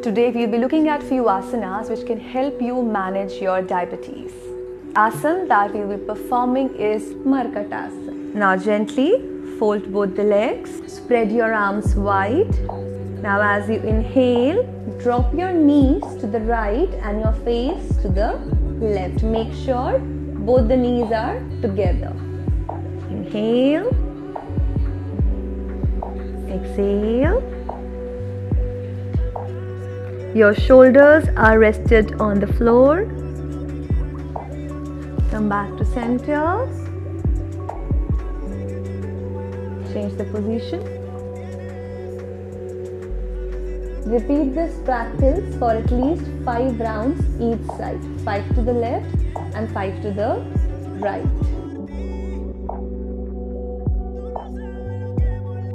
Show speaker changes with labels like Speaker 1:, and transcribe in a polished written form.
Speaker 1: Today we'll be looking at few asanas which can help you manage your diabetes. Asana that we'll be performing is Markatasana. Now gently fold both the legs, spread your arms wide. Now as you inhale, drop your knees to the right and your face to the left. Make sure both the knees are together. Inhale, exhale. Your shoulders are rested on the floor. Come back to center. Change the position. Repeat this practice for at least 5 rounds each side. 5 to the left and 5 to the right.